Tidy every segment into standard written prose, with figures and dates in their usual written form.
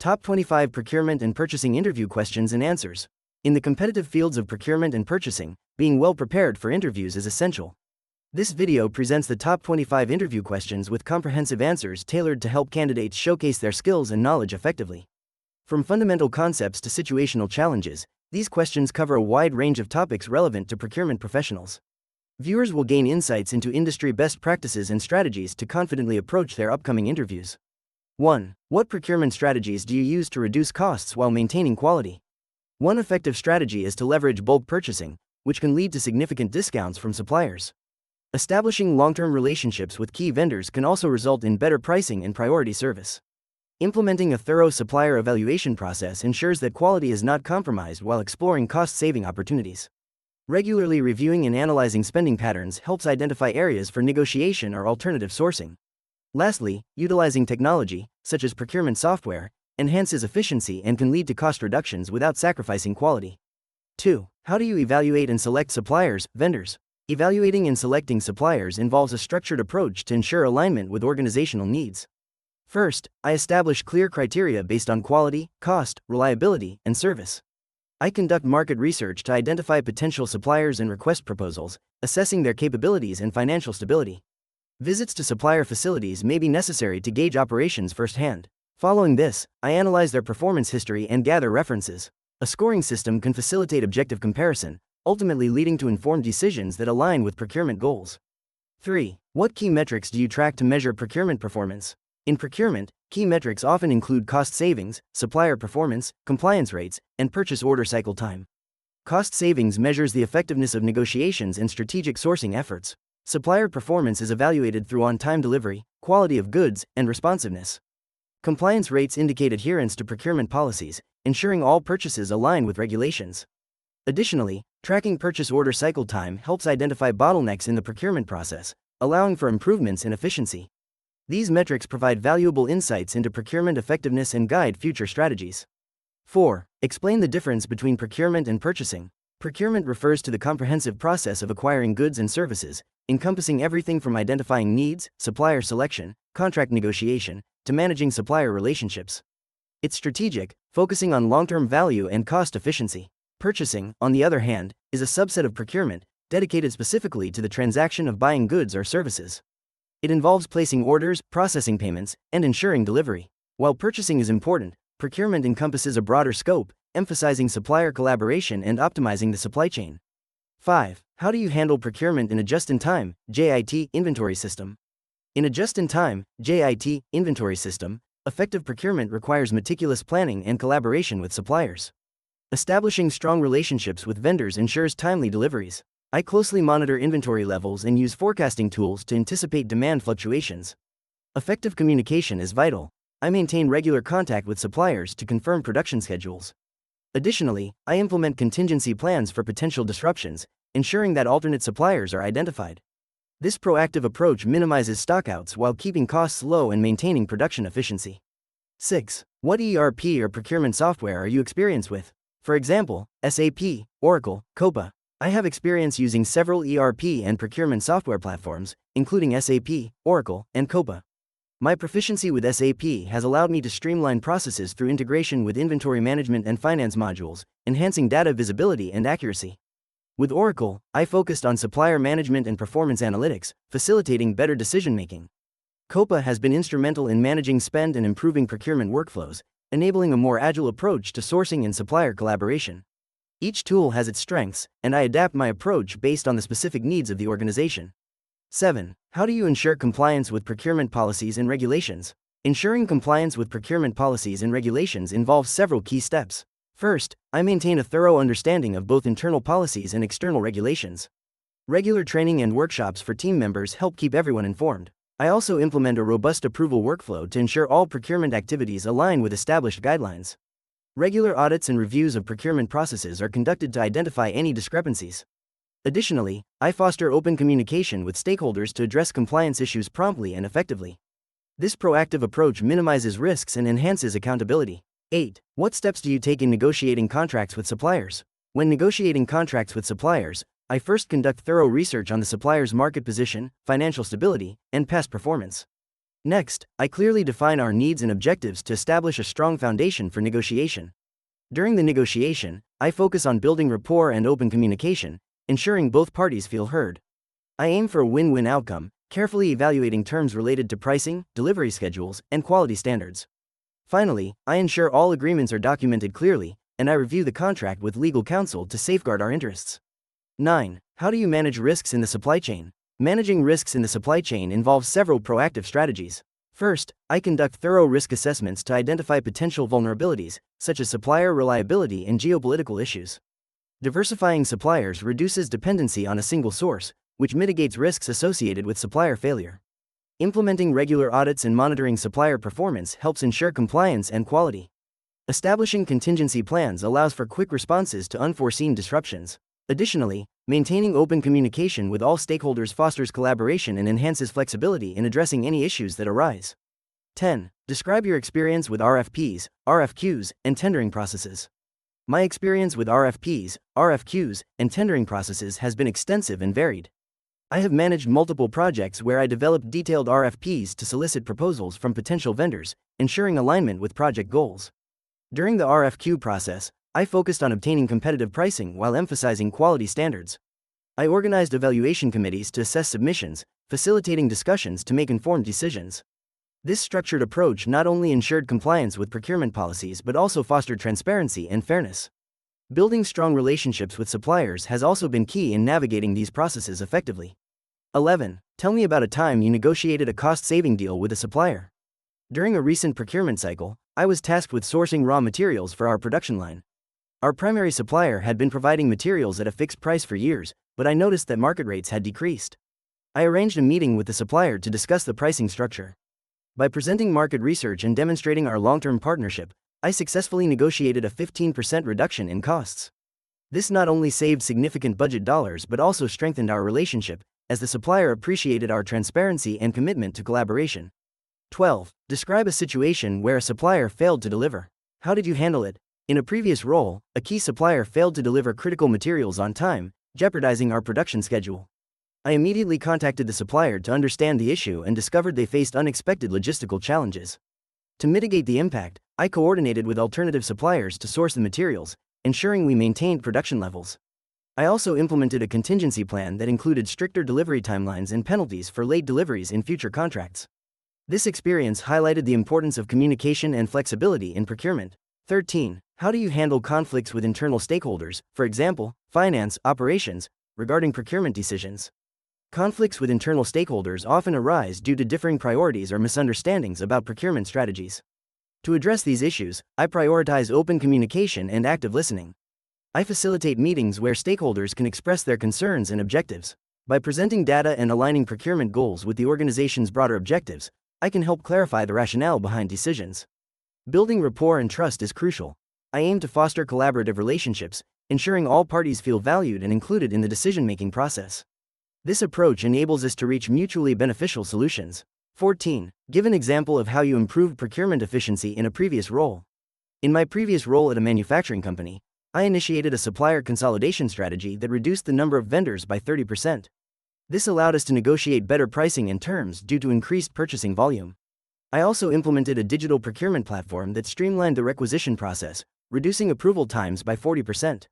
Top 25 Procurement and Purchasing Interview Questions and Answers. In the competitive fields of procurement and purchasing, being well prepared for interviews is essential. This video presents the top 25 interview questions with comprehensive answers tailored to help candidates showcase their skills and knowledge effectively. From fundamental concepts to situational challenges, these questions cover a wide range of topics relevant to procurement professionals. Viewers will gain insights into industry best practices and strategies to confidently approach their upcoming interviews. 1. What procurement strategies do you use to reduce costs while maintaining quality? One effective strategy is to leverage bulk purchasing, which can lead to significant discounts from suppliers. Establishing long-term relationships with key vendors can also result in better pricing and priority service. Implementing a thorough supplier evaluation process ensures that quality is not compromised while exploring cost-saving opportunities. Regularly reviewing and analyzing spending patterns helps identify areas for negotiation or alternative sourcing. Lastly, utilizing technology, such as procurement software, enhances efficiency and can lead to cost reductions without sacrificing quality. 2. How do you evaluate and select suppliers, vendors? Evaluating and selecting suppliers involves a structured approach to ensure alignment with organizational needs. First, I establish clear criteria based on quality, cost, reliability, and service. I conduct market research to identify potential suppliers and request proposals, assessing their capabilities and financial stability. Visits to supplier facilities may be necessary to gauge operations firsthand. Following this, I analyze their performance history and gather references. A scoring system can facilitate objective comparison, ultimately leading to informed decisions that align with procurement goals. 3. What key metrics do you track to measure procurement performance? In procurement, key metrics often include cost savings, supplier performance, compliance rates, and purchase order cycle time. Cost savings measures the effectiveness of negotiations and strategic sourcing efforts. Supplier performance is evaluated through on-time delivery, quality of goods, and responsiveness. Compliance rates indicate adherence to procurement policies, ensuring all purchases align with regulations. Additionally, tracking purchase order cycle time helps identify bottlenecks in the procurement process, allowing for improvements in efficiency. These metrics provide valuable insights into procurement effectiveness and guide future strategies. 4. Explain the difference between procurement and purchasing. Procurement refers to the comprehensive process of acquiring goods and services, encompassing everything from identifying needs, supplier selection, contract negotiation, to managing supplier relationships. It's strategic, focusing on long-term value and cost efficiency. Purchasing, on the other hand, is a subset of procurement, dedicated specifically to the transaction of buying goods or services. It involves placing orders, processing payments, and ensuring delivery. While purchasing is important, procurement encompasses a broader scope, emphasizing supplier collaboration and optimizing the supply chain. 5. How do you handle procurement in a just-in-time (JIT) inventory system? In a just-in-time (JIT) inventory system, effective procurement requires meticulous planning and collaboration with suppliers. Establishing strong relationships with vendors ensures timely deliveries. I closely monitor inventory levels and use forecasting tools to anticipate demand fluctuations. Effective communication is vital. I maintain regular contact with suppliers to confirm production schedules. Additionally, I implement contingency plans for potential disruptions, ensuring that alternate suppliers are identified. This proactive approach minimizes stockouts while keeping costs low and maintaining production efficiency. 6. What ERP or procurement software are you experienced with? For example, SAP, Oracle, Coupa. I have experience using several ERP and procurement software platforms, including SAP, Oracle, and Coupa. My proficiency with SAP has allowed me to streamline processes through integration with inventory management and finance modules, enhancing data visibility and accuracy. With Oracle, I focused on supplier management and performance analytics, facilitating better decision-making. Coupa has been instrumental in managing spend and improving procurement workflows, enabling a more agile approach to sourcing and supplier collaboration. Each tool has its strengths, and I adapt my approach based on the specific needs of the organization. 7. How do you ensure compliance with procurement policies and regulations? Ensuring compliance with procurement policies and regulations involves several key steps. First, I maintain a thorough understanding of both internal policies and external regulations. Regular training and workshops for team members help keep everyone informed. I also implement a robust approval workflow to ensure all procurement activities align with established guidelines. Regular audits and reviews of procurement processes are conducted to identify any discrepancies. Additionally, I foster open communication with stakeholders to address compliance issues promptly and effectively. This proactive approach minimizes risks and enhances accountability. 8. What steps do you take in negotiating contracts with suppliers? When negotiating contracts with suppliers, I first conduct thorough research on the supplier's market position, financial stability, and past performance. Next, I clearly define our needs and objectives to establish a strong foundation for negotiation. During the negotiation, I focus on building rapport and open communication, ensuring both parties feel heard. I aim for a win-win outcome, carefully evaluating terms related to pricing, delivery schedules, and quality standards. Finally, I ensure all agreements are documented clearly, and I review the contract with legal counsel to safeguard our interests. 9. How do you manage risks in the supply chain? Managing risks in the supply chain involves several proactive strategies. First, I conduct thorough risk assessments to identify potential vulnerabilities, such as supplier reliability and geopolitical issues. Diversifying suppliers reduces dependency on a single source, which mitigates risks associated with supplier failure. Implementing regular audits and monitoring supplier performance helps ensure compliance and quality. Establishing contingency plans allows for quick responses to unforeseen disruptions. Additionally, maintaining open communication with all stakeholders fosters collaboration and enhances flexibility in addressing any issues that arise. 10. Describe your experience with RFPs, RFQs, and tendering processes. My experience with RFPs, RFQs, and tendering processes has been extensive and varied. I have managed multiple projects where I developed detailed RFPs to solicit proposals from potential vendors, ensuring alignment with project goals. During the RFQ process, I focused on obtaining competitive pricing while emphasizing quality standards. I organized evaluation committees to assess submissions, facilitating discussions to make informed decisions. This structured approach not only ensured compliance with procurement policies but also fostered transparency and fairness. Building strong relationships with suppliers has also been key in navigating these processes effectively. 11. Tell me about a time you negotiated a cost-saving deal with a supplier. During a recent procurement cycle, I was tasked with sourcing raw materials for our production line. Our primary supplier had been providing materials at a fixed price for years, but I noticed that market rates had decreased. I arranged a meeting with the supplier to discuss the pricing structure. By presenting market research and demonstrating our long-term partnership, I successfully negotiated a 15% reduction in costs. This not only saved significant budget dollars but also strengthened our relationship, as the supplier appreciated our transparency and commitment to collaboration. 12. Describe a situation where a supplier failed to deliver. How did you handle it? In a previous role, a key supplier failed to deliver critical materials on time, jeopardizing our production schedule. I immediately contacted the supplier to understand the issue and discovered they faced unexpected logistical challenges. To mitigate the impact, I coordinated with alternative suppliers to source the materials, ensuring we maintained production levels. I also implemented a contingency plan that included stricter delivery timelines and penalties for late deliveries in future contracts. This experience highlighted the importance of communication and flexibility in procurement. 13. How do you handle conflicts with internal stakeholders, for example, finance, operations, regarding procurement decisions? Conflicts with internal stakeholders often arise due to differing priorities or misunderstandings about procurement strategies. To address these issues, I prioritize open communication and active listening. I facilitate meetings where stakeholders can express their concerns and objectives. By presenting data and aligning procurement goals with the organization's broader objectives, I can help clarify the rationale behind decisions. Building rapport and trust is crucial. I aim to foster collaborative relationships, ensuring all parties feel valued and included in the decision-making process. This approach enables us to reach mutually beneficial solutions. 14. Give an example of how you improved procurement efficiency in a previous role. In my previous role at a manufacturing company, I initiated a supplier consolidation strategy that reduced the number of vendors by 30%. This allowed us to negotiate better pricing and terms due to increased purchasing volume. I also implemented a digital procurement platform that streamlined the requisition process, reducing approval times by 40%.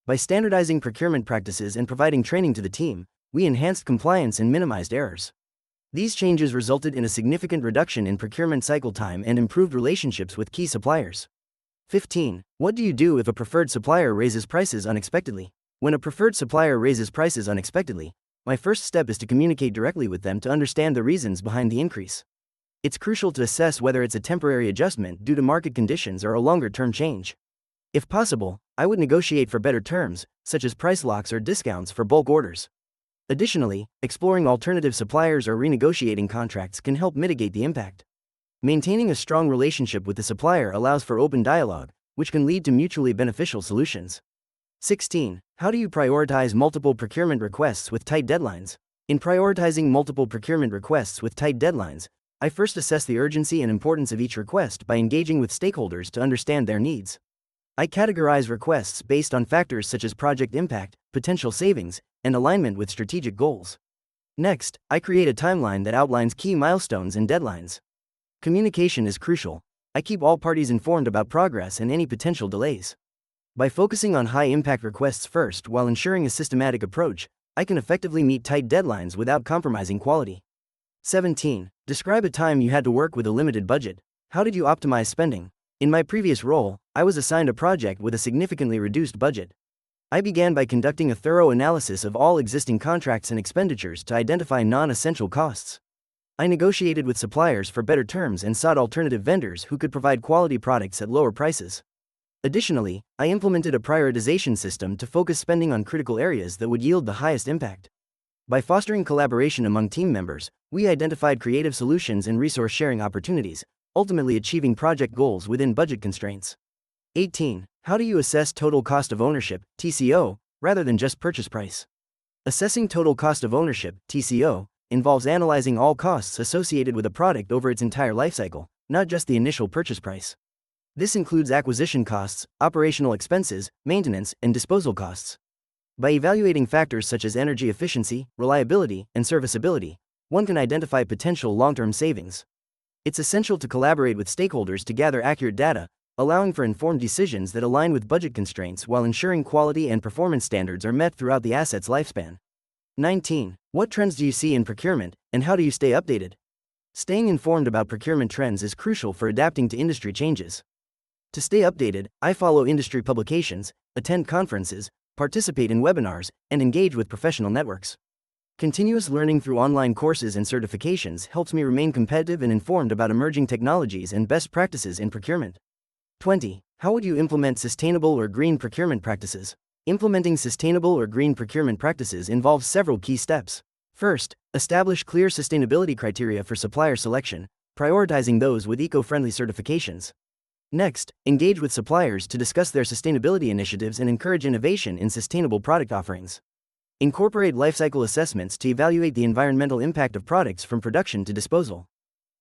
By standardizing procurement practices and providing training to the team, we enhanced compliance and minimized errors. These changes resulted in a significant reduction in procurement cycle time and improved relationships with key suppliers. 15. What do you do if a preferred supplier raises prices unexpectedly? When a preferred supplier raises prices unexpectedly, my first step is to communicate directly with them to understand the reasons behind the increase. It's crucial to assess whether it's a temporary adjustment due to market conditions or a longer-term change. If possible, I would negotiate for better terms, such as price locks or discounts for bulk orders. Additionally, exploring alternative suppliers or renegotiating contracts can help mitigate the impact. Maintaining a strong relationship with the supplier allows for open dialogue, which can lead to mutually beneficial solutions. 16. How do you prioritize multiple procurement requests with tight deadlines? In prioritizing multiple procurement requests with tight deadlines, I first assess the urgency and importance of each request by engaging with stakeholders to understand their needs. I categorize requests based on factors such as project impact, potential savings, and alignment with strategic goals. Next, I create a timeline that outlines key milestones and deadlines. Communication is crucial. I keep all parties informed about progress and any potential delays. By focusing on high-impact requests first while ensuring a systematic approach, I can effectively meet tight deadlines without compromising quality. 17. Describe a time you had to work with a limited budget. How did you optimize spending? In my previous role, I was assigned a project with a significantly reduced budget. I began by conducting a thorough analysis of all existing contracts and expenditures to identify non-essential costs. I negotiated with suppliers for better terms and sought alternative vendors who could provide quality products at lower prices. Additionally, I implemented a prioritization system to focus spending on critical areas that would yield the highest impact. By fostering collaboration among team members, we identified creative solutions and resource sharing opportunities, ultimately achieving project goals within budget constraints. 18. How do you assess total cost of ownership, TCO, rather than just purchase price? Assessing total cost of ownership, TCO, involves analyzing all costs associated with a product over its entire lifecycle, not just the initial purchase price. This includes acquisition costs, operational expenses, maintenance, and disposal costs. By evaluating factors such as energy efficiency, reliability, and serviceability, one can identify potential long-term savings. It's essential to collaborate with stakeholders to gather accurate data, allowing for informed decisions that align with budget constraints while ensuring quality and performance standards are met throughout the asset's lifespan. 19. What trends do you see in procurement, and how do you stay updated? Staying informed about procurement trends is crucial for adapting to industry changes. To stay updated, I follow industry publications, attend conferences, participate in webinars, and engage with professional networks. Continuous learning through online courses and certifications helps me remain competitive and informed about emerging technologies and best practices in procurement. 20. How would you implement sustainable or green procurement practices? Implementing sustainable or green procurement practices involves several key steps. First, establish clear sustainability criteria for supplier selection, prioritizing those with eco-friendly certifications. Next, engage with suppliers to discuss their sustainability initiatives and encourage innovation in sustainable product offerings. Incorporate lifecycle assessments to evaluate the environmental impact of products from production to disposal.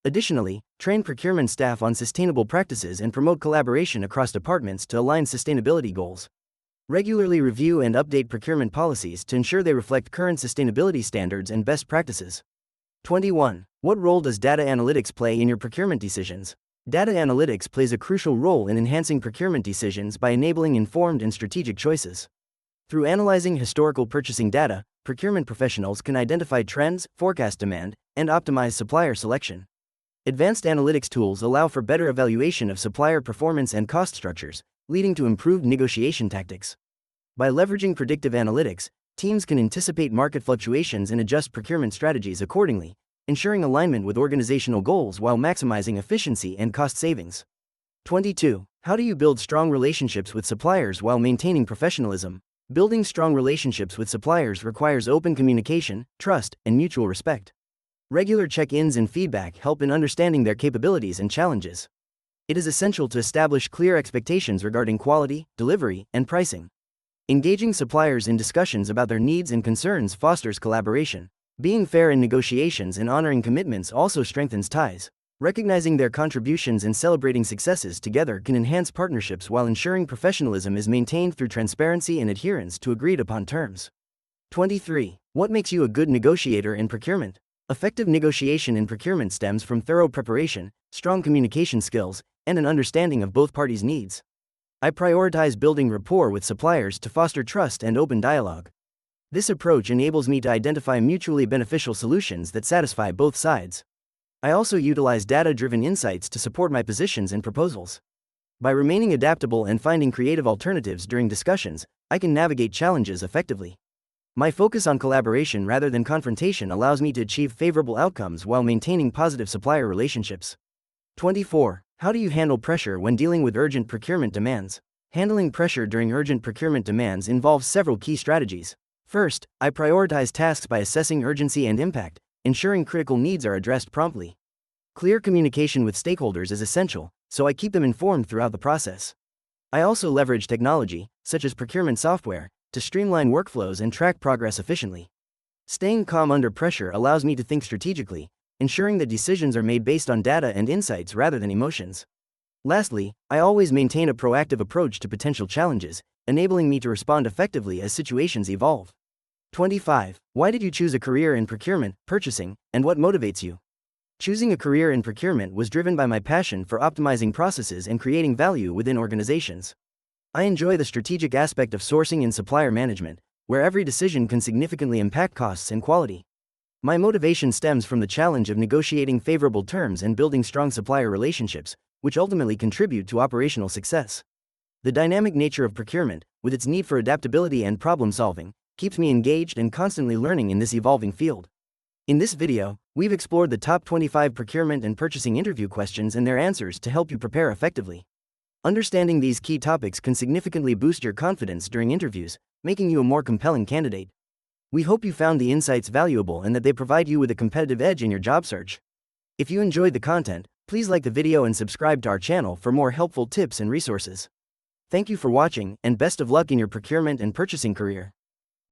Additionally, train procurement staff on sustainable practices and promote collaboration across departments to align sustainability goals. Regularly review and update procurement policies to ensure they reflect current sustainability standards and best practices. 21. What role does data analytics play in your procurement decisions? Data analytics plays a crucial role in enhancing procurement decisions by enabling informed and strategic choices. Through analyzing historical purchasing data, procurement professionals can identify trends, forecast demand, and optimize supplier selection. Advanced analytics tools allow for better evaluation of supplier performance and cost structures, leading to improved negotiation tactics. By leveraging predictive analytics, teams can anticipate market fluctuations and adjust procurement strategies accordingly, ensuring alignment with organizational goals while maximizing efficiency and cost savings. 22. How do you build strong relationships with suppliers while maintaining professionalism? Building strong relationships with suppliers requires open communication, trust, and mutual respect. Regular check-ins and feedback help in understanding their capabilities and challenges. It is essential to establish clear expectations regarding quality, delivery, and pricing. Engaging suppliers in discussions about their needs and concerns fosters collaboration. Being fair in negotiations and honoring commitments also strengthens ties. Recognizing their contributions and celebrating successes together can enhance partnerships while ensuring professionalism is maintained through transparency and adherence to agreed-upon terms. 23. What makes you a good negotiator in procurement? Effective negotiation in procurement stems from thorough preparation, strong communication skills, and an understanding of both parties' needs. I prioritize building rapport with suppliers to foster trust and open dialogue. This approach enables me to identify mutually beneficial solutions that satisfy both sides. I also utilize data-driven insights to support my positions and proposals. By remaining adaptable and finding creative alternatives during discussions, I can navigate challenges effectively. My focus on collaboration rather than confrontation allows me to achieve favorable outcomes while maintaining positive supplier relationships. 24. How do you handle pressure when dealing with urgent procurement demands? Handling pressure during urgent procurement demands involves several key strategies. First, I prioritize tasks by assessing urgency and impact, ensuring critical needs are addressed promptly. Clear communication with stakeholders is essential, so I keep them informed throughout the process. I also leverage technology, such as procurement software, to streamline workflows and track progress efficiently. Staying calm under pressure allows me to think strategically, ensuring that decisions are made based on data and insights rather than emotions. Lastly, I always maintain a proactive approach to potential challenges, enabling me to respond effectively as situations evolve. 25. Why did you choose a career in procurement, purchasing, and what motivates you? Choosing a career in procurement was driven by my passion for optimizing processes and creating value within organizations. I enjoy the strategic aspect of sourcing and supplier management, where every decision can significantly impact costs and quality. My motivation stems from the challenge of negotiating favorable terms and building strong supplier relationships, which ultimately contribute to operational success. The dynamic nature of procurement, with its need for adaptability and problem solving, keeps me engaged and constantly learning in this evolving field. In this video, we've explored the top 25 procurement and purchasing interview questions and their answers to help you prepare effectively. Understanding these key topics can significantly boost your confidence during interviews, making you a more compelling candidate. We hope you found the insights valuable and that they provide you with a competitive edge in your job search. If you enjoyed the content, please like the video and subscribe to our channel for more helpful tips and resources. Thank you for watching, and best of luck in your procurement and purchasing career.